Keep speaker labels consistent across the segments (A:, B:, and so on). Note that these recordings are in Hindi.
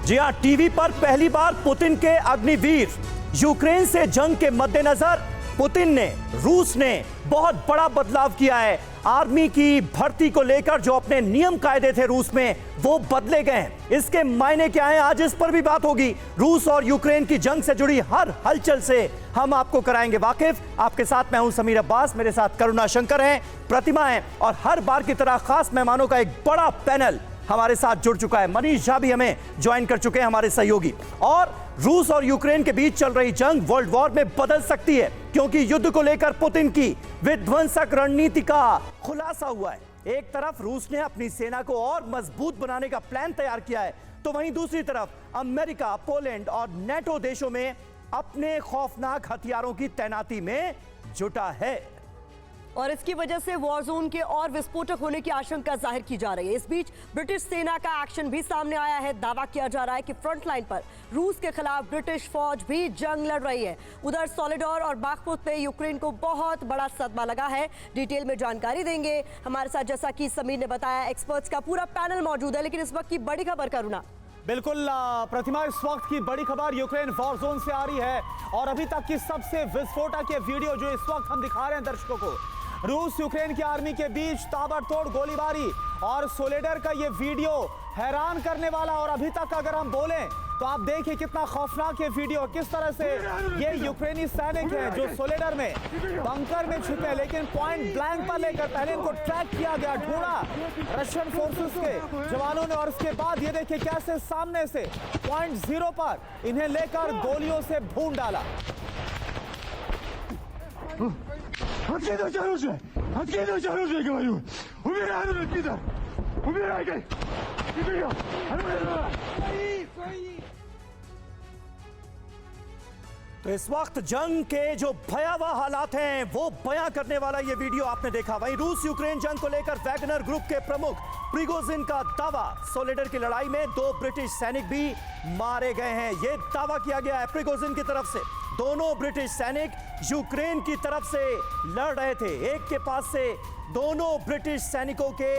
A: जी हां, टीवी पर पहली बार पुतिन के अग्निवीर। यूक्रेन से जंग के मद्देनजर पुतिन ने, रूस ने बहुत बड़ा बदलाव किया है। आर्मी की भर्ती को लेकर जो अपने नियम कायदे थे रूस में, वो बदले गए हैं। इसके मायने क्या हैं, आज इस पर भी बात होगी। रूस और यूक्रेन की जंग से जुड़ी हर हलचल से हम आपको कराएंगे वाकिफ। आपके साथ मैं हूं समीर अब्बास, मेरे साथ करुणा शंकर हैं, प्रतिमा है और हर बार की तरह खास मेहमानों का एक बड़ा पैनल हमारे साथ जुड़ चुका है। मनीष झा भी हमें ज्वाइन कर चुके हैं, हमारे सहयोगी। और रूस और यूक्रेन के बीच चल रही जंग वर्ल्ड वॉर में बदल सकती है, क्योंकि युद्ध को लेकर पुतिन की विध्वंसक रणनीति का खुलासा हुआ है। एक तरफ रूस ने अपनी सेना को और मजबूत बनाने का प्लान तैयार किया है, तो वहीं दूसरी तरफ अमेरिका, पोलैंड और नेटो देशों में अपने खौफनाक हथियारों की तैनाती में जुटा है
B: और इसकी वजह से वॉर जोन के और विस्फोटक होने की आशंका जाहिर की जा रही है। इस बीच ब्रिटिश सेना का एक्शन भी सामने आया है। दावा किया जा रहा है कि फ्रंट लाइन पर रूस के खिलाफ ब्रिटिश फौज भी जंग लड़ रही है। उधर सोलेडोर और बाखमुत में यूक्रेन को बहुत बड़ा सदमा लगा है। डिटेल में जानकारी देंगे हमारे साथ, जैसा कि समीर ने बताया, एक्सपर्ट्स का पूरा पैनल मौजूद है। लेकिन इस वक्त की बड़ी खबर, करुणा।
C: बिल्कुल प्रतिमा, इस वक्त की बड़ी खबर यूक्रेन वॉर जोन से आ रही है और अभी तक की सबसे विस्फोटक ये वीडियो जो इस वक्त हम दिखा रहे हैं दर्शकों को। रूस यूक्रेन की आर्मी के बीच ताबड़तोड़ गोलीबारी और सोलेडर का ये वीडियो हैरान करने वाला। और अभी तक अगर हम बोलें तो आप देखिए कितना खौफनाक ये वीडियो, किस तरह से ये यूक्रेनी सैनिक हैं जो सोलेडर में बंकर में छुपे, लेकिन पॉइंट ब्लैंक पर लेकर पहले इनको ट्रैक किया गया, ढूंढा रशियन फोर्सेस के जवानों ने, और उसके बाद ये देखिए कैसे सामने से पॉइंट 0 पर इन्हें लेकर गोलियों से भून डाला।
D: Откидывайте оружие! Откидывайте оружие, говорю! Убирай оружие, пидор! Убирай! Вперед!
A: तो इस वक्त जंग के जो भयावह हालात हैं वो बयां करने वाला ये वीडियो आपने देखा। वहीं रूस यूक्रेन जंग को लेकर वैगनर ग्रुप के प्रमुख प्रिगोजिन का दावा, सोलेडर की लड़ाई में 2 ब्रिटिश सैनिक भी मारे गए हैं, ये दावा किया गया है प्रिगोजिन की तरफ से। दोनों ब्रिटिश सैनिक यूक्रेन की तरफ से लड़ रहे थे। एक के पास से दोनों ब्रिटिश सैनिकों के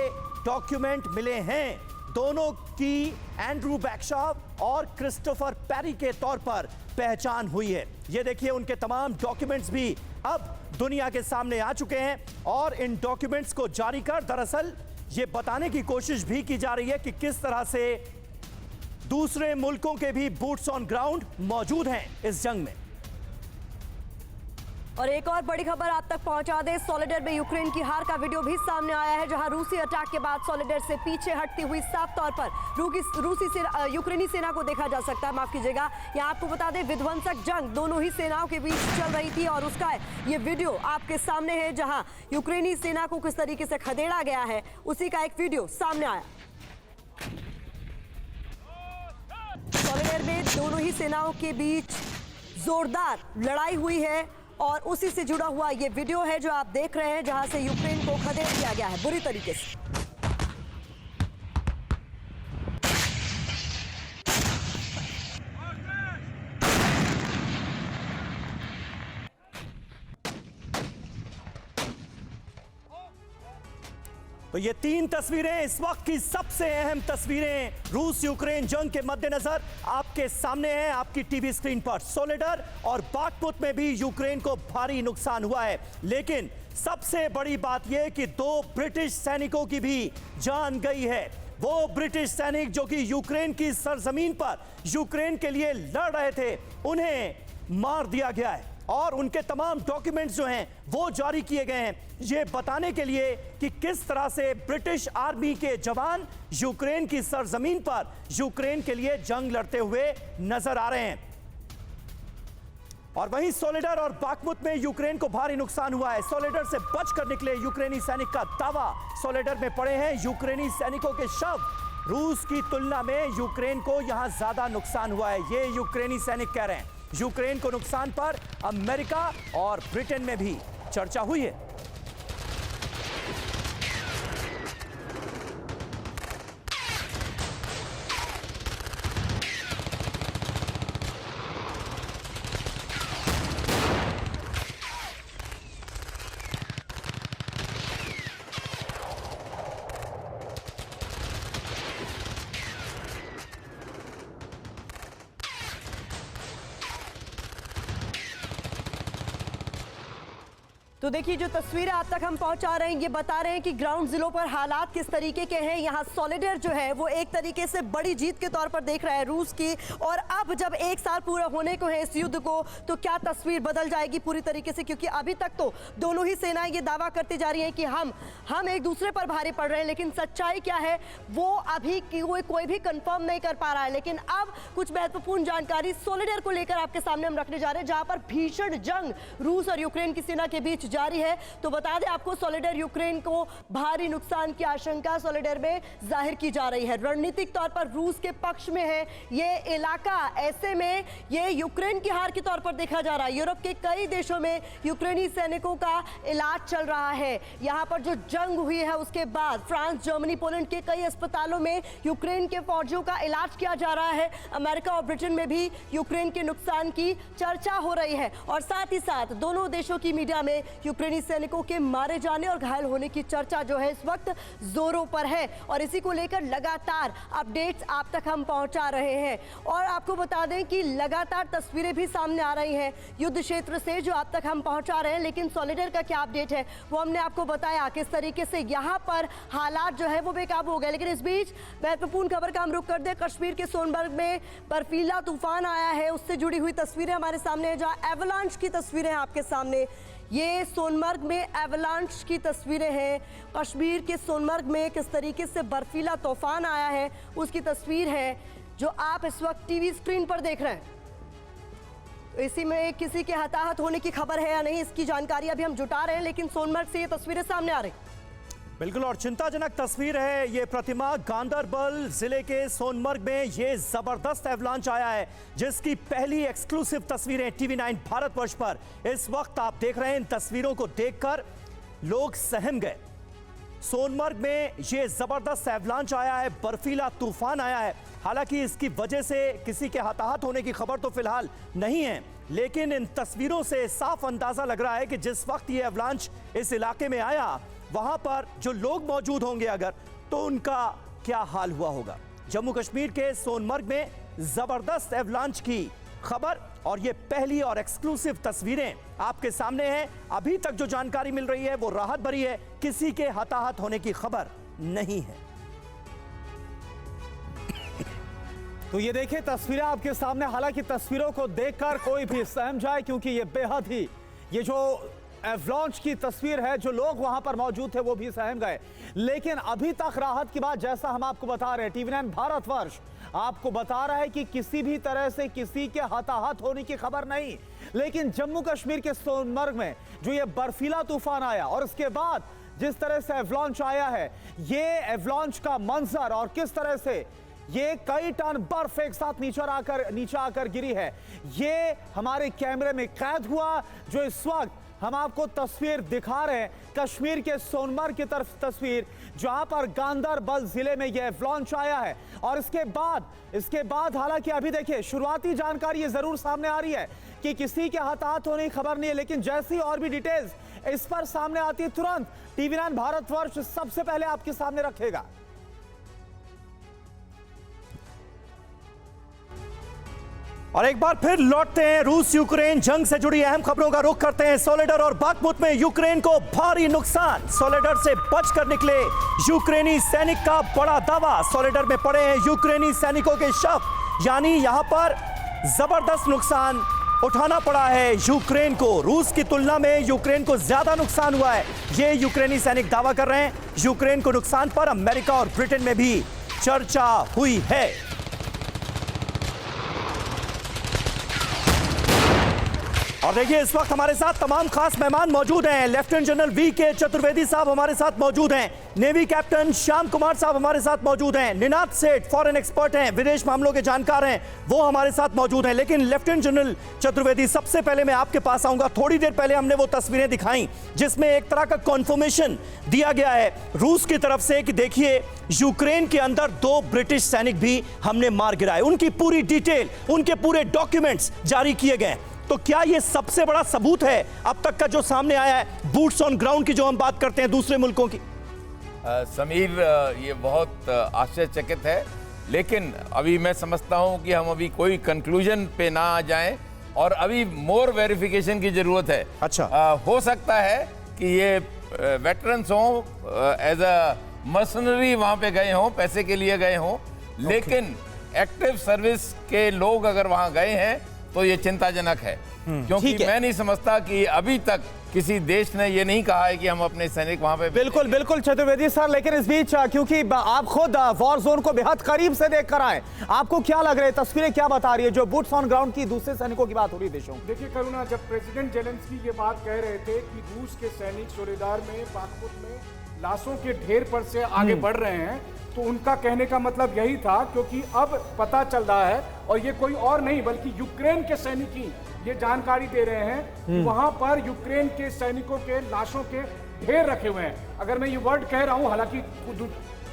A: डॉक्यूमेंट मिले हैं। दोनों की एंड्रू बैकशॉफ और क्रिस्टोफर पेरी के तौर पर पहचान हुई है। ये देखिए, उनके तमाम डॉक्यूमेंट्स भी अब दुनिया के सामने आ चुके हैं और इन डॉक्यूमेंट्स को जारी कर दरअसल ये बताने की कोशिश भी की जा रही है कि किस तरह से दूसरे मुल्कों के भी बूट्स ऑन ग्राउंड मौजूद हैं इस जंग में।
B: और एक और बड़ी खबर आप तक पहुंचा दे, सोलेडर में यूक्रेन की हार का वीडियो भी सामने आया है, जहां रूसी अटैक के बाद सोलेडर से पीछे हटती हुई साफ तौर पर यूक्रेनी सेना को देखा जा सकता है। माफ कीजिएगा, यहाँ आपको बता दें विध्वंसक जंग दोनों ही सेनाओं के बीच चल रही थी और उसका ये वीडियो आपके सामने है, जहां यूक्रेनी सेना को किस तरीके से खदेड़ा गया है, उसी का एक वीडियो सामने आया। सोलेडर में दोनों ही सेनाओं के बीच जोरदार लड़ाई हुई है और उसी से जुड़ा हुआ ये वीडियो है जो आप देख रहे हैं, जहां से यूक्रेन को खदेड़ दिया गया है बुरी तरीके से।
A: तो ये 3 तस्वीरें इस वक्त की सबसे अहम तस्वीरें रूस यूक्रेन जंग के मद्देनजर आपके सामने हैं, आपकी टीवी स्क्रीन पर। सोलेडर और बाखमुत में भी यूक्रेन को भारी नुकसान हुआ है, लेकिन सबसे बड़ी बात यह कि 2 ब्रिटिश सैनिकों की भी जान गई है। वो ब्रिटिश सैनिक जो कि यूक्रेन की सरजमीन पर यूक्रेन के लिए लड़ रहे थे, उन्हें मार दिया गया है और उनके तमाम डॉक्यूमेंट्स जो हैं वो जारी किए गए हैं, ये बताने के लिए कि किस तरह से ब्रिटिश आर्मी के जवान यूक्रेन की सरजमीन पर यूक्रेन के लिए जंग लड़ते हुए नजर आ रहे हैं। और वहीं सोलेडर और बाखमुत में यूक्रेन को भारी नुकसान हुआ है। सोलेडर से बचकर निकले यूक्रेनी सैनिक का दावा, सोलेडर में पड़े हैं यूक्रेनी सैनिकों के शव। रूस की तुलना में यूक्रेन को यहां ज्यादा नुकसान हुआ है, ये यूक्रेनी सैनिक कह रहे हैं। यूक्रेन को नुकसान पर अमेरिका और ब्रिटेन में भी चर्चा हुई है।
B: तो देखिए जो तस्वीरें आप तक हम पहुंचा रहे हैं ये बता रहे हैं कि ग्राउंड जिलों पर हालात किस तरीके के हैं। यहाँ सॉलिडर जो है वो एक तरीके से बड़ी जीत के तौर पर देख रहा है रूस की, और अब जब 1 साल पूरा होने को है इस युद्ध को तो क्या तस्वीर बदल जाएगी पूरी तरीके से, क्योंकि अभी तक तो दोनों ही सेनाएं ये दावा करती जा रही हैं कि हम एक दूसरे पर भारी पड़ रहे हैं, लेकिन सच्चाई क्या है वो अभी कोई भी कंफर्म नहीं कर पा रहा है। लेकिन अब कुछ महत्वपूर्ण जानकारी सॉलिडर को लेकर आपके सामने हम रखने जा रहे हैं, जहां पर भीषण जंग रूस और यूक्रेन की सेना के बीच जारी है। तो बता दें आपको सॉलिडर यूक्रेन को भारी नुकसान की आशंका सॉलिडर में जाहिर की जा रही है। रणनीतिक तौर पर रूस के पक्ष में है ये इलाका, ऐसे में ये यूक्रेन की हार के तौर पर देखा जा रहा है। यूरोप के कई देशों में यूक्रेनी सैनिकों का इलाज चल रहा है। यहाँ पर जो जंग हुई है उसके बाद फ्रांस, जर्मनी, पोलैंड के कई अस्पतालों में यूक्रेन के फौजियों का इलाज किया जा रहा है। अमेरिका और ब्रिटेन में भी यूक्रेन के नुकसान की चर्चा हो रही है, और साथ ही साथ दोनों देशों की मीडिया में यूक्रेनी सैनिकों के मारे जाने और घायल होने की चर्चा जो है इस वक्त जोरों पर है, और इसी को लेकर लगातार अपडेट्स आप तक हम पहुंचा रहे हैं। और आपको बता दें कि लगातार तस्वीरें भी सामने आ रही हैं युद्ध क्षेत्र से जो आप तक हम पहुंचा रहे हैं, लेकिन सॉलिडर का क्या अपडेट है वो हमने आपको बताया किस तरीके से यहाँ पर हालात जो है वो बेकाबू हो गए। लेकिन इस बीच महत्वपूर्ण खबर का हम रुख कर दें, कश्मीर के सोनबर्ग में बर्फीला तूफान आया है, उससे जुड़ी हुई तस्वीरें हमारे सामने है, जहाँ एवलांच की तस्वीरें हैं आपके सामने। ये सोनमर्ग में एवलांच की तस्वीरें हैं, कश्मीर के सोनमर्ग में किस तरीके से बर्फीला तूफान आया है उसकी तस्वीर है जो आप इस वक्त टीवी स्क्रीन पर देख रहे हैं। इसी में किसी के हताहत होने की खबर है या नहीं इसकी जानकारी अभी हम जुटा रहे हैं, लेकिन सोनमर्ग से ये तस्वीरें सामने आ रही।
A: बिल्कुल, और चिंताजनक तस्वीर है ये प्रतिमा, गांदरबल जिले के सोनमर्ग में ये जबरदस्त एवलांच आया है जिसकी पहली एक्सक्लूसिव तस्वीरें TV9 भारतवर्ष पर इस वक्त आप देख रहे हैं। इन तस्वीरों को देखकर लोग सहम गए। सोनमर्ग में ये जबरदस्त एवलांच आया है, बर्फीला तूफान आया है। हालांकि इसकी वजह से किसी के हताहत होने की खबर तो फिलहाल नहीं है, लेकिन इन तस्वीरों से साफ अंदाजा लग रहा है कि जिस वक्त ये एवलांच इस इलाके में आया वहां पर जो लोग मौजूद होंगे अगर, तो उनका क्या हाल हुआ होगा। जम्मू कश्मीर के सोनमर्ग में जबरदस्त एवलांच की खबर और ये पहली और एक्सक्लूसिव तस्वीरें आपके सामने हैं। अभी तक जो जानकारी मिल रही है वो राहत भरी है, किसी के हताहत होने की खबर नहीं है।
C: तो ये देखिए तस्वीरें आपके सामने, हालांकि तस्वीरों को देखकर कोई भी सहम जाए क्योंकि ये बेहद ही, ये जो एवलांच की तस्वीर है, जो लोग वहां पर मौजूद थे वो भी सहम गए। लेकिन अभी तक राहत की बात, जैसा हम आपको बता रहे हैं, TV9 भारतवर्ष आपको बता रहा है कि किसी भी तरह से किसी के हताहत होने की खबर नहीं। लेकिन जम्मू कश्मीर के सोनमर्ग में जो ये बर्फीला तूफान आया और उसके बाद जिस तरह से एवलांच आया है, ये एवलांच का मंजर और किस तरह से ये कई टन बर्फ एक साथ नीचे आकर गिरी है, ये हमारे कैमरे में कैद हुआ। जो इस वक्त हम आपको तस्वीर दिखा रहे हैं कश्मीर के सोनमर्ग की तरफ तस्वीर, जहां पर गांदरबल जिले में यह एवलांच आया है। और इसके बाद हालांकि अभी देखिए शुरुआती जानकारी ये जरूर सामने आ रही है कि किसी के हताहत होने की खबर नहीं है, लेकिन जैसी और भी डिटेल्स इस पर सामने आती है तुरंत TV9 भारतवर्ष सबसे पहले आपके सामने रखेगा।
A: और एक बार फिर लौटते हैं रूस यूक्रेन जंग से जुड़ी अहम खबरों का रुख करते हैं। सोलेडर और बाखमुत में यूक्रेन को भारी नुकसान, सोलेडर से बचकर निकले यूक्रेनी सैनिक का बड़ा दावा। सोलेडर में पड़े हैं यूक्रेनी सैनिकों के शव, यानी यहां पर जबरदस्त नुकसान उठाना पड़ा है यूक्रेन को। रूस की तुलना में यूक्रेन को ज्यादा नुकसान हुआ है, ये यूक्रेनी सैनिक दावा कर रहे हैं। यूक्रेन को नुकसान पर अमेरिका और ब्रिटेन में भी चर्चा हुई है। और देखिए इस वक्त हमारे साथ तमाम खास मेहमान मौजूद हैं। लेफ्टिनेंट जनरल VK चतुर्वेदी साहब हमारे साथ मौजूद हैं, नेवी कैप्टन श्याम कुमार साहब हमारे साथ मौजूद हैं, निनाद सेठ फॉरेन एक्सपर्ट हैं, विदेश मामलों के जानकार हैं, वो हमारे साथ मौजूद हैं। लेकिन लेफ्टिनेंट जनरल चतुर्वेदी, सबसे पहले मैं आपके पास आऊंगा। थोड़ी देर पहले हमने वो तस्वीरें दिखाई जिसमें एक तरह का कॉन्फर्मेशन दिया गया है रूस की तरफ से कि देखिए यूक्रेन के अंदर 2 ब्रिटिश सैनिक भी हमने मार गिराए। उनकी पूरी डिटेल, उनके पूरे डॉक्यूमेंट्स जारी किए गए। तो क्या यह सबसे बड़ा सबूत है अब तक का जो सामने आया है, बूट्स ऑन ग्राउंड की जो हम बात करते हैं दूसरे मुल्कों की?
E: समीर, ये बहुत आश्चर्यचकित है, लेकिन अभी मैं समझता हूं कि हम अभी कोई कंक्लूजन पे ना आ जाएं। और अभी मोर वेरिफिकेशन की जरूरत है।
A: अच्छा।
E: हो सकता है कि ये वेटरन्स हों, एज अ मर्सनरी वहां पे गए हों, पैसे के लिए गए हों, लेकिन एक्टिव सर्विस के लोग अगर वहां गए हैं तो ये चिंताजनक है, क्योंकि
C: ठीक है।
E: मैं नहीं समझता कि अभी तक किसी देश ने ये नहीं कहा है कि हम अपने सैनिक वहां पे।
C: बिल्कुल बिल्कुल चतुर्वेदी सर, लेकिन इस बीच क्योंकि आप खुद वॉर जोन को बेहद करीब से देख कर आए, आपको क्या लग रहा है, तस्वीरें क्या बता रही है जो बूट्स ऑन ग्राउंड की दूसरे सैनिकों की बात हो रही है देशों?
F: देखिए करुणा, जब प्रेसिडेंट जेलेंस्की ये बात कह रहे थे कि रूस के सैनिक सोलेदार में, बाखमुत में लाशों के ढेर पर से आगे बढ़ रहे हैं, तो उनका कहने का मतलब यही था, क्योंकि अब पता चल रहा है, और ये कोई और नहीं बल्कि यूक्रेन के सैनिक ही ये जानकारी दे रहे हैं कि वहां पर यूक्रेन के सैनिकों के लाशों के ढेर रखे हुए हैं। अगर मैं ये वर्ड कह रहा हूं, हालांकि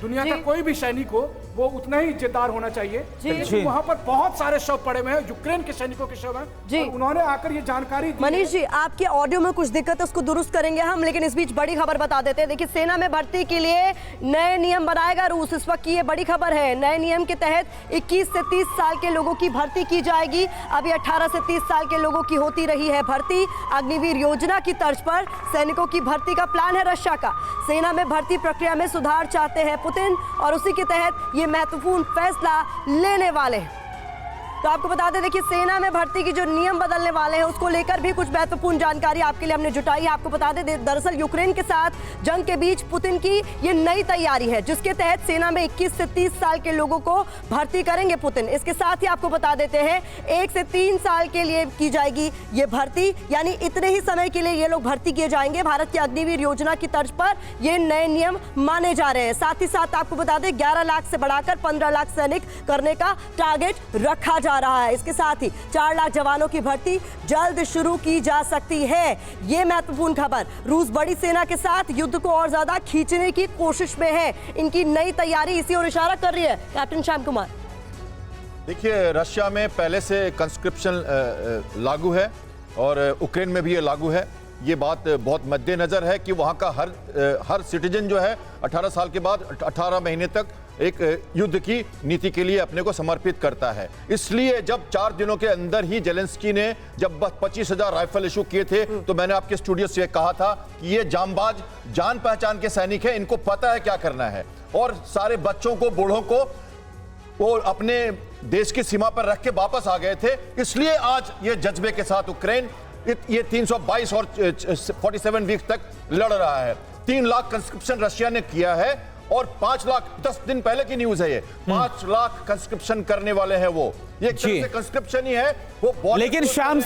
F: दुनिया का कोई भी सैनिक हो वो उतना ही इज्जतदार होना चाहिए, लेकिन वहां पर बहुत सारे शव पड़े हुए हैं, यूक्रेन के सैनिकों के शव हैं, और उन्होंने आकर ये जानकारी दी।
B: मनीष जी, आपके ऑडियो में कुछ दिक्कत है, उसको दुरुस्त करेंगे हम, लेकिन इस बीच बड़ी खबर बता देते हैं। देखिए, सेना में भर्ती के लिए नए नियम बनाएगा रूस, इस वक्त की ये बड़ी खबर है। नए नियम के तहत 21 से 30 साल के लोगों की भर्ती की जाएगी। अभी 18 से 30 साल के लोगों की होती रही है भर्ती। अग्निवीर योजना की तर्ज पर सैनिकों की भर्ती का प्लान है रशिया का। सेना में भर्ती प्रक्रिया में सुधार चाहते हैं पुतिन, और उसी के तहत ये महत्वपूर्ण फैसला लेने वाले हैं। तो आपको बता दें, देखिए, सेना में भर्ती की जो नियम बदलने वाले हैं उसको लेकर भी कुछ महत्वपूर्ण जानकारी आपके लिए हमने जुटाई है। आपको बता दें, दरअसल यूक्रेन के साथ जंग के बीच पुतिन की ये नई तैयारी है, जिसके तहत सेना में 21 से 30 साल के लोगों को भर्ती करेंगे पुतिन। इसके साथ ही आपको बता देते हैं, 1 से 3 साल के लिए की जाएगी ये भर्ती, यानी इतने ही समय के लिए ये लोग भर्ती किए जाएंगे। भारत की अग्निवीर योजना की तर्ज पर ये नए नियम माने जा रहे हैं। साथ ही साथ आपको बता दें, 11 लाख से बढ़ाकर 15 लाख सैनिक करने का टारगेट रखा जा रहा है। इसके साथ ही 4 लाख जवानों की भर्ती जल्द शुरू की जा सकती है। यह महत्वपूर्ण खबर। रूस बड़ी सेना के साथ युद्ध को और ज्यादा खींचने की कोशिश में है। इनकी नई तैयारी इसी ओर इशारा कर रही है। कैप्टन श्याम कुमार,
G: देखिए, रशिया में पहले से कंस्क्रिप्शन लागू है और यूक्रेन में भी ये लागू है। ये बात बहुत मद्देनजर है कि वहाँ का हर सिटीजन जो है 18 साल के बाद 18 महीने तक एक युद्ध की नीति के लिए अपने को समर्पित करता है। इसलिए जब 4 दिनों के अंदर ही जेलेंस्की ने जब 25,000 राइफल इशू किए थे, तो मैंने आपके स्टूडियो से कहा था कि ये जांबाज, जान पहचान के सैनिक हैं, इनको पता है क्या करना है, और सारे बच्चों को, बूढ़ों को वो अपने देश की सीमा पर रख के वापस आ गए थे। इसलिए आज ये जज्बे के साथ यूक्रेन ये 322 और 47 वीक तक लड़ रहा है। 3 लाख कंस्क्रिप्शन रशिया ने किया है, और 5 लाख 10 दिन पहले की न्यूज है ये, 5 लाख कंस्क्रिप्शन करने वाले हैं वो। ये कंस्क्रिप्शन ही है वो।
C: लेकिन श्याम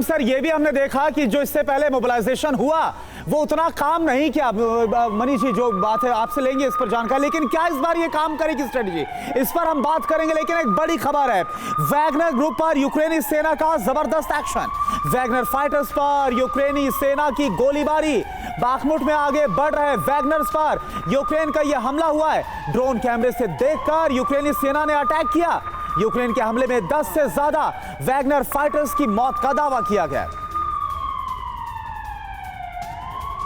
C: सर ये भी हमने देखा कि जो इससे पहले मोबिलाइजेशन हुआ वो उतना काम नहीं किया। मनीष जी, जो बात है आपसे लेंगे इस पर जानकारी, लेकिन क्या इस बार ये काम करेगी स्ट्रेटजी, इस पर हम बात करेंगे। लेकिन एक बड़ी खबर है, वैगनर ग्रुप पर यूक्रेनी सेना का जबरदस्त एक्शन। वैगनर फाइटर्स पर यूक्रेनी सेना की गोलीबारी। बाखमुट में आगे बढ़ रहे वैगनर्स पर यूक्रेन का यह हमला हुआ है। ड्रोन कैमरे से देखकर यूक्रेनी सेना ने अटैक किया। यूक्रेन के हमले में 10 से ज्यादा वैगनर फाइटर्स की मौत का दावा किया गया।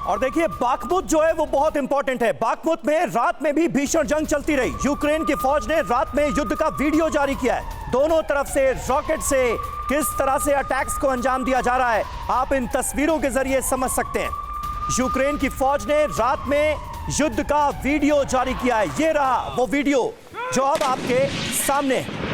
A: और देखिए, बाखमुत जो है वो बहुत इंपॉर्टेंट है। बाखमुत में रात में भी भीषण जंग चलती रही। यूक्रेन की फौज ने रात में युद्ध का वीडियो जारी किया है। दोनों तरफ से रॉकेट से किस तरह से अटैक्स को अंजाम दिया जा रहा है, आप इन तस्वीरों के जरिए समझ सकते हैं। यूक्रेन की फौज ने रात में युद्ध का वीडियो जारी किया है। ये रहा वो वीडियो जो अब आपके सामने है।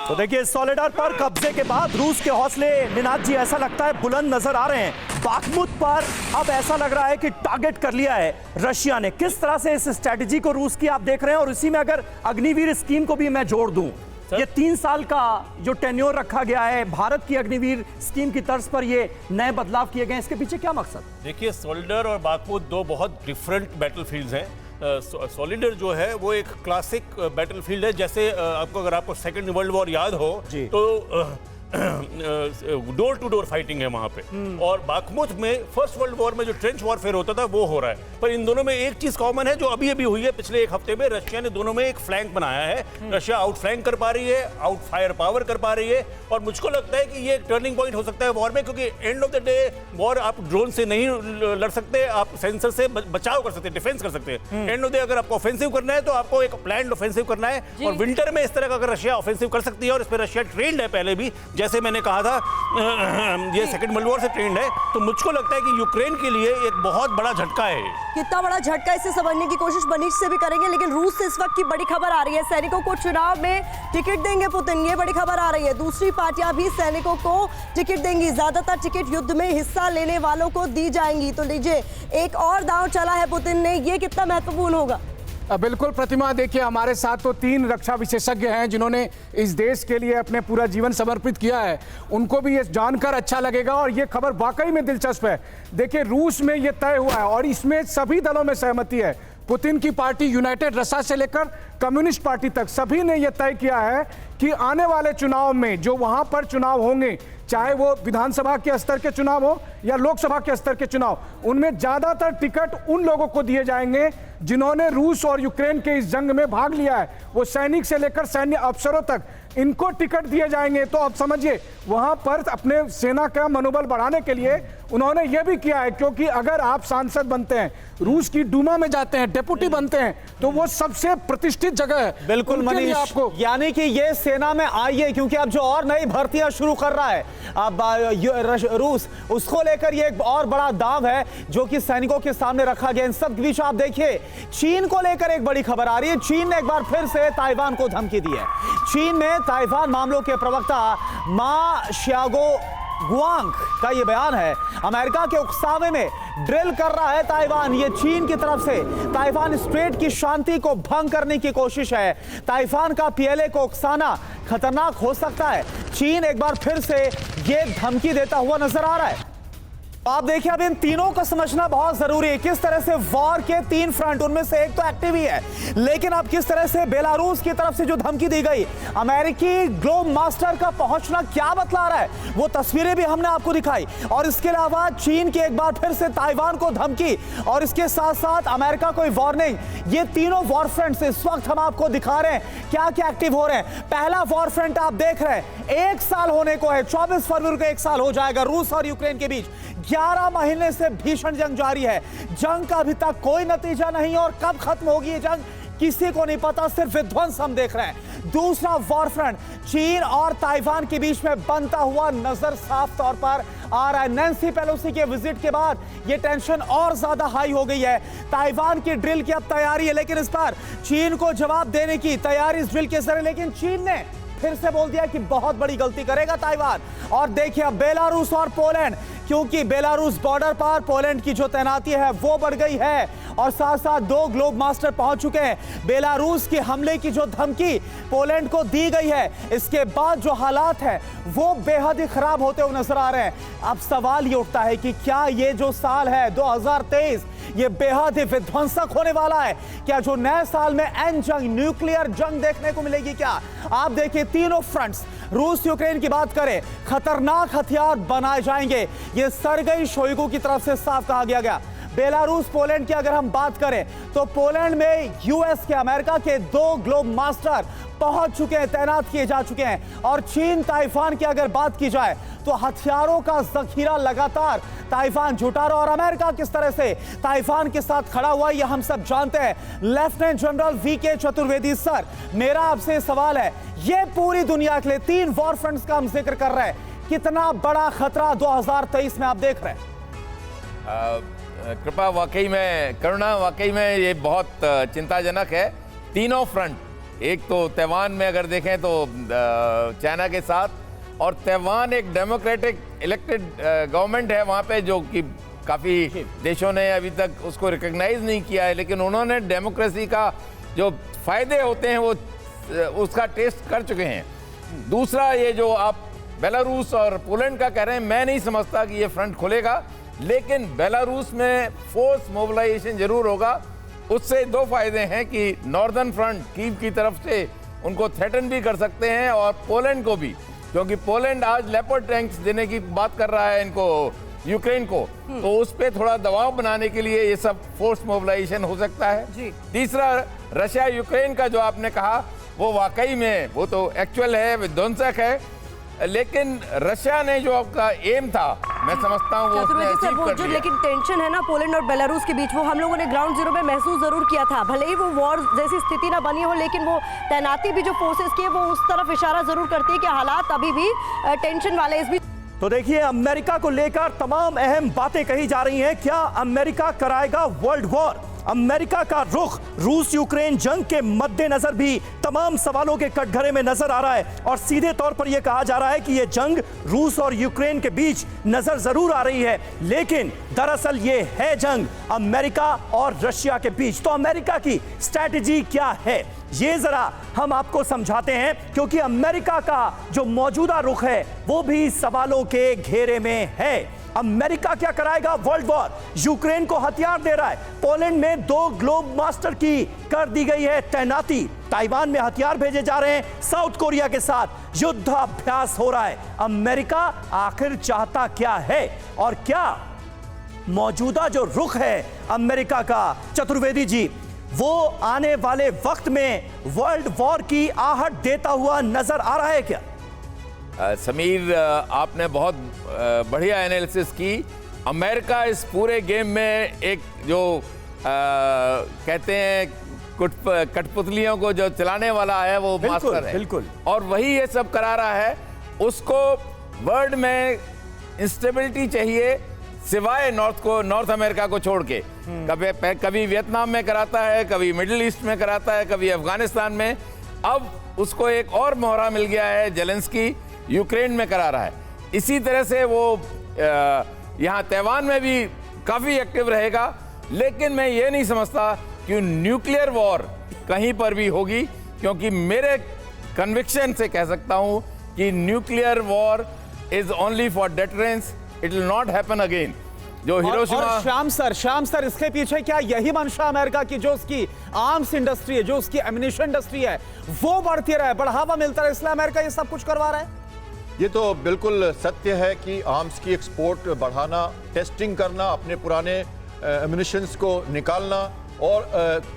A: तो देखिए, सोलेडार पर कब्जे के बाद रूस के हौसले, निनाद जी, ऐसा लगता है बुलंद नजर आ रहे हैं। बाखमुत पर अब ऐसा लग रहा है कि टारगेट कर लिया है रशिया ने। किस तरह से इस स्ट्रेटजी को रूस की आप देख रहे हैं, और इसी में अगर अग्निवीर स्कीम को भी मैं जोड़ दूं, ये 3 साल का जो टेन्योर रखा गया है, भारत की अग्निवीर स्कीम की तर्ज पर ये नए बदलाव किए गए, इसके पीछे क्या मकसद?
H: देखिए, सोल्डर और बाखमुत 2 बहुत डिफरेंट बैटलफील्ड्स हैं। सोलिडर जो है वो एक क्लासिक बैटलफील्ड है। जैसे आपको, अगर आपको सेकेंड वर्ल्ड वॉर याद हो, तो डोर टू डोर फाइटिंग है वहां पे, और बाखमुत में फर्स्ट वर्ल्ड वॉर में जो ट्रेंच वॉरफेयर होता था वो हो रहा है। पर इन दोनों में एक चीज कॉमन है जो अभी अभी हुई है पिछले एक हफ्ते में, रशिया ने दोनों में एक फ्लैंक बनाया है। रशिया आउट फ्लैंक कर पा रही है, आउट फायर पावर कर पा रही है, और मुझको लगता है कि ये एक टर्निंग पॉइंट हो सकता है वॉर में, क्योंकि end of the day war आप ड्रोन से नहीं लड़ सकते, आप सेंसर से बचाव कर सकते हैं, डिफेंस कर सकते हैं। एंड ऑफ द डे अगर आपको ऑफेंसिव करना है तो आपको एक प्लान्ड ऑफेंसिव करना है, और विंटर में इस तरह का अगर रशिया ऑफेंसिव कर सकती है, और इस पर रशिया ट्रेंड है पहले भी, जैसे मैंने कहा था ये सेकंड वर्ल्ड वॉर से ट्रेंड है, तो मुझको लगता है कि यूक्रेन के लिए एक बहुत बड़ा झटका है।
B: कितना बड़ा झटका इसे समझने की कोशिश मनीष से भी करेंगे, लेकिन रूस से इस वक्त की बड़ी खबर आ रही है, सैनिकों को चुनाव में टिकट देंगे पुतिन, ये बड़ी खबर आ रही है। दूसरी पार्टियां भी सैनिकों को टिकट देंगी, ज्यादातर टिकट युद्ध में हिस्सा लेने वालों को दी जाएंगी। तो लीजिए, एक और दांव चला है पुतिन ने, ये कितना महत्वपूर्ण होगा?
I: बिल्कुल प्रतिमा, देखिए हमारे साथ तो 3 रक्षा विशेषज्ञ हैं जिन्होंने इस देश के लिए अपने पूरा जीवन समर्पित किया है, उनको भी ये जानकर अच्छा लगेगा, और ये खबर वाकई में दिलचस्प है। देखिए, रूस में ये तय हुआ है और इसमें सभी दलों में सहमति है। पुतिन की पार्टी यूनाइटेड रशा से लेकर कम्युनिस्ट पार्टी तक सभी ने यह तय किया है कि आने वाले चुनाव में जो वहां पर चुनाव होंगे, चाहे वो विधानसभा के स्तर के चुनाव हो या लोकसभा के स्तर के चुनाव, उनमें ज्यादातर टिकट उन लोगों को दिए जाएंगे जिन्होंने रूस और यूक्रेन के इस जंग में भाग लिया है। वो सैनिक से लेकर सैन्य अफसरों तक इनको टिकट दिए जाएंगे। तो अब समझिए, वहां पर अपने सेना का मनोबल बढ़ाने के लिए उन्होंने ये भी किया है, क्योंकि अगर आप सांसद बनते हैं, रूस की डूमा में जाते हैं, डेप्यूटी बनते हैं, तो वो सबसे प्रतिष्ठित जगह है।
C: बिल्कुल मनीष,
I: आपको
C: यानी कि ये सेना में आइए, क्योंकि अब जो और नई भर्तियां शुरू कर रहा है अब रूस, उसको लेकर ये एक और बड़ा दाव है जो कि सैनिकों के सामने रखा गया। इन सब के बीच आप देखिए, चीन को लेकर एक बड़ी खबर आ रही है। चीन ने एक बार फिर से ताइवान को धमकी दी है। चीन में ताइवान मामलों के प्रवक्ता मा शियागो गुआंग का ये बयान है, अमेरिका के उकसावे में ड्रिल कर रहा है ताइवान। ये चीन की तरफ से ताइवान स्ट्रेट की शांति को भंग करने की कोशिश है। ताइवान का पीएलए को उकसाना खतरनाक हो सकता है। चीन एक बार फिर से ये धमकी देता हुआ नजर आ रहा है। आप देखिए, अब इन तीनों को समझना बहुत जरूरी है, किस तरह से वॉर के 3 फ्रंट, उनमें से एक तो एक्टिव ही है, लेकिन अब किस तरह से बेलारूस की तरफ से जो धमकी दी गई, अमेरिकी ग्लोब मास्टर का पहुंचना क्या बतला रहा है, वो तस्वीरें भी हमने आपको दिखाई। और इसके अलावा चीन की एक बार फिर से ताइवान को धमकी, और इसके साथ साथ अमेरिका को वार्निंग। ये तीनों वॉर फ्रंट्स इस वक्त हम आपको दिखा रहे हैं क्या क्या एक्टिव हो रहे हैं। पहला वॉर फ्रंट आप देख रहे हैं, 1 साल होने को है, 24 फरवरी को 1 साल हो जाएगा रूस और यूक्रेन के बीच। 11 महीने से भीषण जंग जारी है। जंग का अभी तक कोई नतीजा नहीं, और कब खत्म होगी ये जंग किसी को नहीं पता, सिर्फ विध्वंस हम देख रहे हैं। दूसरा वॉर फ्रंट चीन और ताइवान के बीच में बनता हुआ नजर साफ तौर पर आ रहा है। नैन्सी पेलोसी के विजिट के बाद ये टेंशन और ज्यादा हाई हो गई है। ताइवान की ड्रिल की अब तैयारी है, लेकिन इस पर चीन को जवाब देने की तैयारी इस ड्रिल के जरिए, लेकिन चीन ने फिर से बोल दिया कि बहुत बड़ी गलती करेगा ताइवान। और देखिए, अब बेलारूस और पोलैंड, क्योंकि बेलारूस बॉर्डर पर पोलैंड की जो तैनाती है वो बढ़ गई है, और साथ साथ 2 ग्लोब मास्टर पहुंच चुके हैं। बेलारूस के हमले की जो धमकी पोलैंड को दी गई है, इसके बाद जो हालात हैं वो बेहद ही खराब होते हुए नजर आ रहे हैं। अब सवाल ये उठता है कि क्या ये जो साल है 2023, ये बेहद ही विध्वंसक होने वाला है? क्या जो नए साल में एंड जंग, न्यूक्लियर जंग देखने को मिलेगी क्या? आप देखिए, तीनों फ्रंट्स, रूस यूक्रेन की बात करें, खतरनाक हथियार बनाए जाएंगे। ये सरगई शोइगु की तरफ से साफ कहा गया। बेलारूस पोलैंड की अगर हम बात करें तो पोलैंड में यूएस के, अमेरिका के 2 ग्लोब मास्टर पहुंच चुके हैं, तैनात किए जा चुके हैं। और चीन ताइवान की अगर बात की जाए तो हथियारों का जखीरा लगातार ताइवान जुटा रहा, और अमेरिका किस तरह से ताइवान के साथ खड़ा हुआ यह हम सब जानते हैं। Lieutenant general VK Chaturvedi sir, मेरा आपसे सवाल है, ये पूरी दुनिया के लिए 3 वॉर फ्रंट्स का हम जिक्र कर रहे हैं, कितना बड़ा खतरा 2023 में आप देख रहे हैं?
E: कृपा, वाकई में, करुणा, वाकई में ये बहुत चिंताजनक है। तीनों फ्रंट, एक तो ताइवान में अगर देखें तो चाइना के साथ, और ताइवान एक डेमोक्रेटिक इलेक्टेड गवर्नमेंट है वहाँ पे, जो कि काफ़ी देशों ने अभी तक उसको रिकग्नाइज नहीं किया है, लेकिन उन्होंने डेमोक्रेसी का जो फायदे होते हैं वो उसका टेस्ट कर चुके हैं। दूसरा, ये जो आप बेलारूस और पोलैंड का कह रहे हैं, मैं नहीं समझता कि ये फ्रंट खुलेगा, लेकिन बेलारूस में फोर्स मोबिलाइजेशन जरूर होगा। उससे 2 फायदे हैं कि नॉर्दर्न फ्रंट कीव की तरफ से उनको थ्रेटन भी कर सकते हैं, और पोलैंड को भी क्योंकि पोलैंड आज लेपर्ड टैंक्स देने की बात कर रहा है इनको, यूक्रेन को, तो उस पे थोड़ा दबाव बनाने के लिए ये सब फोर्स मोबिलाइजेशन हो सकता है। तीसरा, रशिया यूक्रेन का जो आपने कहा वो वाकई में वो तो एक्चुअल है, विध्वंसक है, लेकिन रशिया ने जो आपका एम था, मैं समझता हूँ वो उसने अचीव कर लिया।
B: लेकिन टेंशन है ना पोलैंड और बेलारूस के बीच, वो हम लोगों ने ग्राउंड जीरो पे महसूस जरूर किया था। भले ही वो वॉर जैसी स्थिति ना बनी हो, लेकिन वो तैनाती भी जो फोर्सेस की है वो उस तरफ इशारा जरूर करती है कि हालात अभी भी टेंशन वाले। इस बीच
A: तो देखिए, अमेरिका को लेकर तमाम अहम बातें कही जा रही हैं। क्या अमेरिका कराएगा वर्ल्ड वॉर? अमेरिका का रुख रूस यूक्रेन जंग के मद्देनजर भी तमाम सवालों के कटघरे में नजर आ रहा है, और सीधे तौर पर यह कहा जा रहा है कि यह जंग रूस और यूक्रेन के बीच नजर जरूर आ रही है, लेकिन दरअसल यह है जंग अमेरिका और रशिया के बीच। तो अमेरिका की स्ट्रैटेजी क्या है, ये जरा हम आपको समझाते हैं, क्योंकि अमेरिका का जो मौजूदा रुख है वो भी सवालों के घेरे में है। अमेरिका क्या कराएगा वर्ल्ड वॉर? यूक्रेन को हथियार दे रहा है, पोलैंड में 2 ग्लोब मास्टर की कर दी गई है तैनाती, ताइवान में हथियार भेजे जा रहे हैं, साउथ कोरिया के साथ युद्धाभ्यास हो रहा है। अमेरिका आखिर चाहता क्या है, और क्या मौजूदा जो रुख है अमेरिका का, चतुर्वेदी जी, वो आने वाले वक्त में वर्ल्ड वॉर की आहट देता हुआ नजर आ रहा है क्या?
E: समीर, आपने बहुत बढ़िया एनालिसिस की। अमेरिका इस पूरे गेम में एक जो कहते हैं कठपुतलियों को जो चलाने वाला है वो मास्टर है, बिल्कुल, और वही ये सब करा रहा है। उसको वर्ल्ड में इंस्टेबिलिटी चाहिए, सिवाय नॉर्थ अमेरिका को छोड़ के। कभी वियतनाम में कराता है, कभी मिडिल ईस्ट में कराता है, कभी अफगानिस्तान में। अब उसको एक और मोहरा मिल गया है, जेलेंस्की यूक्रेन में करा रहा है। इसी तरह से वो यहाँ ताइवान में भी काफी एक्टिव रहेगा, लेकिन मैं ये नहीं समझता कि न्यूक्लियर वॉर कहीं पर भी होगी, क्योंकि मेरे कन्विक्शन से कह सकता हूं कि nuclear war is only for deterrence, it will not happen again. जो हिरोशिमा
C: और श्याम सर इसके पीछे क्या यही मंशा अमेरिका की, जो उसकी आर्म्स इंडस्ट्री है, जो उसकी एम्युनिशन इंडस्ट्री है, वो बढ़ती रहे, बढ़ावा मिलता रहे, इसलिए अमेरिका ये सब कुछ करवा रहा है?
G: ये तो बिल्कुल सत्य है कि आर्म्स की एक्सपोर्ट बढ़ाना, टेस्टिंग करना, अपने पुराने एम्युनिशंस को निकालना, और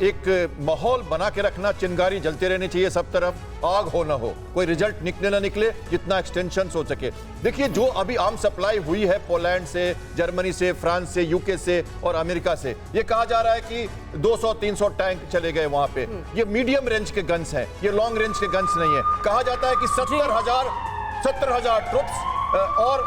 G: एक माहौल बना के रखना, चिंगारी जलती रहनी चाहिए सब तरफ, आग हो ना हो, कोई रिजल्ट निकले ना निकले, जितना एक्सटेंशन हो सके। देखिए, जो अभी आर्म सप्लाई हुई है पोलैंड से, जर्मनी से, फ्रांस से, यूके से और अमेरिका से, ये कहा जा रहा है कि 200-300 टैंक चले गए वहां पे। ये मीडियम रेंज के गन्स हैं, ये लॉन्ग रेंज के गन्स नहीं है। कहा जाता है कि 70,000 ट्रुप्स और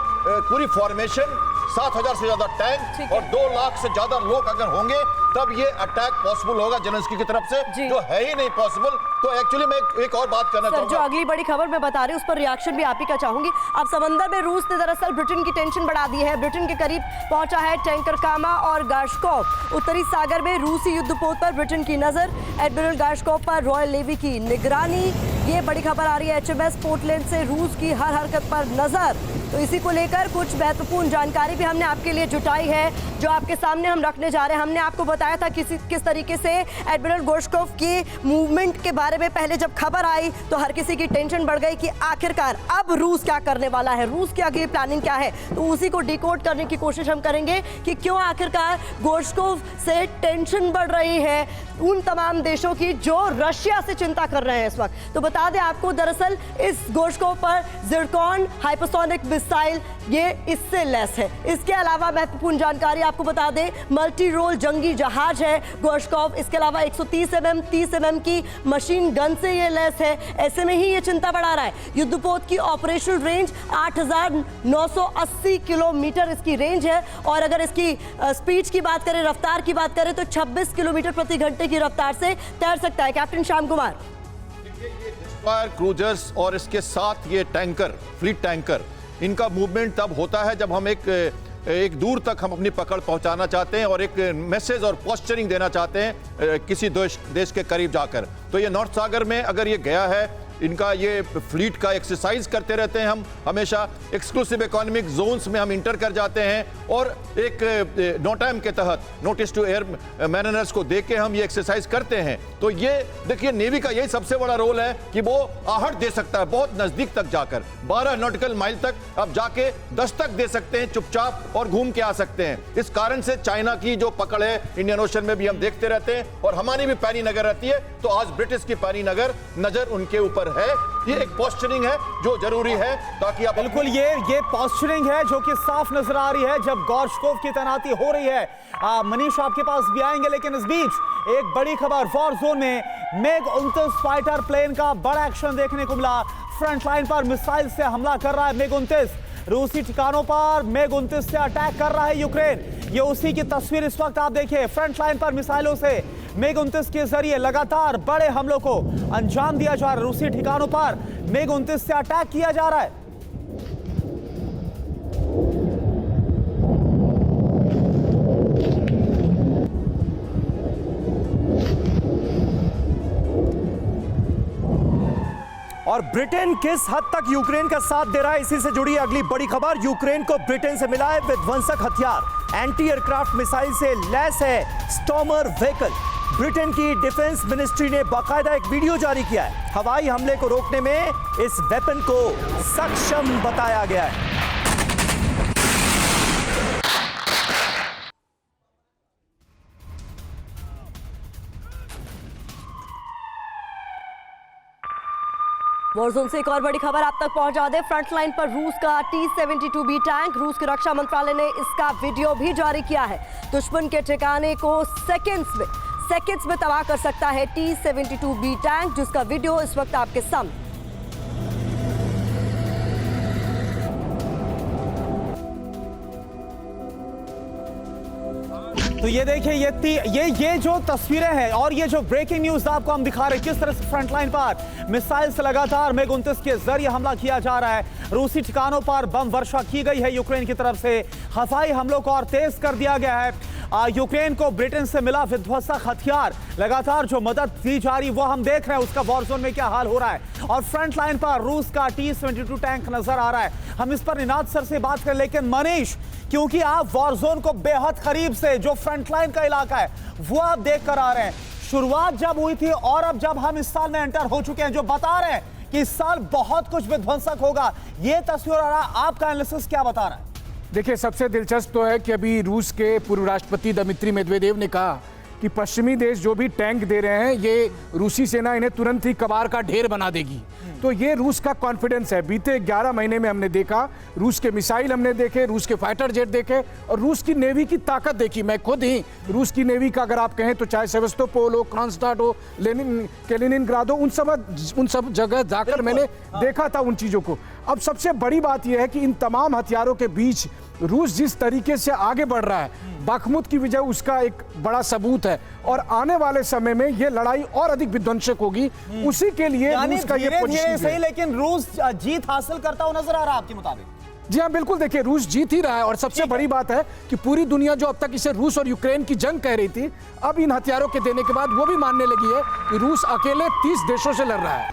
G: पूरी फॉर्मेशन, 7,000 से ज्यादा टैंक और 2 लाख से ज्यादा लोग अगर होंगे तब ये अटैक पॉसिबल होगा जेलेंस्की की तरफ से, जो है ही नहीं पॉसिबल। तो एक्चुअली मैं एक और बात करना चाहूंगा।
B: जो अगली बड़ी खबर मैं बता रही हूं उस पर रिएक्शन भी आप ही का चाहूंगी। अब समंदर में रूस ने दरअसल ब्रिटेन की टेंशन बढ़ा दी है। ब्रिटेन के करीब पहुंचा है टैंकर कामा और गार्शकोव। उत्तरी सागर में रूसी युद्धपोत पर ब्रिटेन की नजर, एडमिरल गार्शकोव पर रॉयल नेवी की निगरानी। ये बड़ी खबर आ रही है HMS पोर्टलैंड से, रूस की हर हरकत पर नजर। तो इसी को लेकर कुछ महत्वपूर्ण जानकारी भी हमने आपके लिए जुटाई है, जो आपके सामने हम रखने जा रहे हैं। हमने आपको बताया था किस तरीके से एडमिरल गार्शकोव की मूवमेंट के बारे में पहले जब खबर आई तो हर किसी की टेंशन बढ़ गई कि आखिरकार अब रूस क्या करने वाला है, रूस की आगे प्लानिंग क्या है। तो उसी को डिकोड करने की कोशिश हम करेंगे कि क्यों आखिरकार गार्शकोव से टेंशन बढ़ रही है उन तमाम देशों की जो रशिया से चिंता कर रहे हैं इस वक्त। तो बता दें आपको, दरअसल इस गार्शकोव पर जिरकॉन हाइपरसोनिक मिसाइल ये इससे लैस है। इसके अलावा महत्वपूर्ण जानकारी आपको बता दें, मल्टी रोल जंगी जहाज है गार्शकोव। इसके अलावा 130 mm 30 mm की मशीन गन से ये लैस है। ऐसे में ही ये चिंता बढ़ा रहा है। युद्धपोत की ऑपरेशनल रेंज 8,980 किलोमीटर इसकी रेंज है, और अगर इसकी स्पीड की बात करें, रफ्तार की बात करें, तो 26 किलोमीटर प्रति घंटे की रफ्तार से तैर सकता है। Captain Shyam Kumar,
G: destroyer, cruisers और इसके साथ ये टैंकर, फ्लीट टैंकर, इनका मूवमेंट तब होता है जब हम एक दूर तक हम अपनी पकड़ पहुंचाना चाहते हैं और एक मैसेज और पोस्चरिंग देना चाहते हैं किसी देश के करीब जाकर। तो ये नॉर्थ सागर में अगर ये गया है इनका ये फ्लीट का एक्सरसाइज करते रहते हैं। हम हमेशा एक्सक्लूसिव इकोनॉमिक जोन्स में हम इंटर कर जाते हैं और एक नो टाइम के तहत नोटिस टू एयर मैरिनर्स को देके हम ये एक्सरसाइज करते हैं। तो ये देखिए नेवी का यही सबसे बड़ा रोल है कि वो आहट दे सकता है बहुत नजदीक तक जाकर, 12 नॉटिकल माइल तक आप जाके दस्तक दे सकते हैं चुपचाप और घूम के आ सकते हैं। इस कारण से चाइना की जो पकड़ है इंडियन ओशन में भी हम देखते रहते हैं और हमारी भी पैनी नजर रहती है। तो आज ब्रिटिश की पैनी नजर उनके ऊपर है। ये एक पोस्चरिंग है जो जरूरी है ताकि आप
C: बिल्कुल ये पोस्चरिंग है जो कि साफ नजर आ रही है जब गॉर्शकोव की तैनाती हो रही है। मनीष आपके पास भी आएंगे, लेकिन इस बीच एक बड़ी खबर, वॉर जोन में MiG-29 फाइटर प्लेन का बड़ा एक्शन देखने को मिला। फ्रंट लाइन पर मिसाइल से हमला कर रहा है MiG-29, रूसी ठिकानों पर MiG-29 से अटैक कर रहा है यूक्रेन। ये उसी की तस्वीर इस वक्त आप देखिए, फ्रंट लाइन पर मिसाइलों से MiG-29 के जरिए लगातार बड़े हमलों को अंजाम दिया जा रहा है। रूसी ठिकानों पर MiG-29 से अटैक किया जा रहा है।
A: और ब्रिटेन किस हद तक यूक्रेन का साथ दे रहा है, इसी से जुड़ी अगली बड़ी खबर। यूक्रेन को ब्रिटेन से मिला है विध्वंसक हथियार, एंटी एयरक्राफ्ट मिसाइल से लैस है स्टॉर्मर व्हीकल। ब्रिटेन की डिफेंस मिनिस्ट्री ने बाकायदा एक वीडियो जारी किया है। हवाई हमले को रोकने में इस वेपन को सक्षम बताया गया है।
B: वॉरजोन से एक और बड़ी खबर आप तक पहुंचा दे। फ्रंट लाइन पर रूस का T-72B टैंक, रूस के रक्षा मंत्रालय ने इसका वीडियो भी जारी किया है। दुश्मन के ठिकाने को सेकंड्स में तबाह कर सकता है T-72B टैंक, जिसका वीडियो इस वक्त आपके सामने।
C: तो ये देखिए ये जो तस्वीरें हैं और ये जो ब्रेकिंग न्यूज आपको हम दिखा रहे हैं, किस तरह से फ्रंट लाइन पर मिसाइल से लगातार MiG-29 के जरिए हमला किया जा रहा है। रूसी ठिकानों पर बम वर्षा की गई है यूक्रेन की तरफ से। हवाई हमलों को और तेज कर दिया गया है। यूक्रेन को ब्रिटेन से मिला विध्वंसक हथियार, लगातार जो मदद दी जा रही वो हम देख रहे हैं, उसका वॉर जोन में क्या हाल हो रहा है। और फ्रंट लाइन पर रूस का T-72 टैंक नजर आ रहा है। हम इस पर निनाद सर से बात करें, लेकिन मनीष, क्योंकि आप वॉर जोन को बेहद करीब से, जो फ्रंट लाइन का इलाका है वो आप देख कर आ रहे हैं, शुरुआत जब हुई थी और अब जब हम इस साल में एंटर हो चुके हैं, जो बता रहे हैं कि इस साल बहुत कुछ विध्वंसक होगा, ये तस्वीर आ रहा है, आपका एनालिसिस क्या बता रहा है?
I: देखिए, सबसे दिलचस्प तो है कि अभी रूस के पूर्व राष्ट्रपति दिमित्री मेदवेदेव ने कहा कि पश्चिमी देश जो भी टैंक दे रहे हैं, ये रूसी सेना इन्हें तुरंत ही कबाड़ का ढेर बना देगी। तो ये रूस का कॉन्फिडेंस है। बीते 11 महीने में हमने देखा, रूस के मिसाइल हमने देखे, रूस के फाइटर जेट देखे और रूस की नेवी की ताकत देखी। मैं खुद ही रूस की नेवी का अगर आप कहें तो चाहे सेवस्तोपोल हो, क्रोनस्टाड हो, कैलिनिनग्राद हो, उन सब जगह जाकर मैंने देखा था उन चीज़ों को। अब सबसे बड़ी बात यह है कि इन तमाम हथियारों के बीच रूस जिस तरीके से आगे बढ़ रहा है, बाखमुत की विजय उसका एक बड़ा सबूत है और आने वाले समय में यह लड़ाई और अधिक विध्वंसक होगी। उसी के लिए रूस का ये पोजीशन
C: सही, लेकिन रूस जीत हासिल करता हुआ नजर आ रहा है आपके मुताबिक?
I: जी हाँ, बिल्कुल। देखिए, रूस जीत ही रहा है और सबसे बड़ी बात है कि पूरी दुनिया जो अब तक इसे रूस और यूक्रेन की जंग कह रही थी, अब इन हथियारों के देने के बाद वो भी मानने लगी है कि रूस अकेले 30 देशों से लड़ रहा है।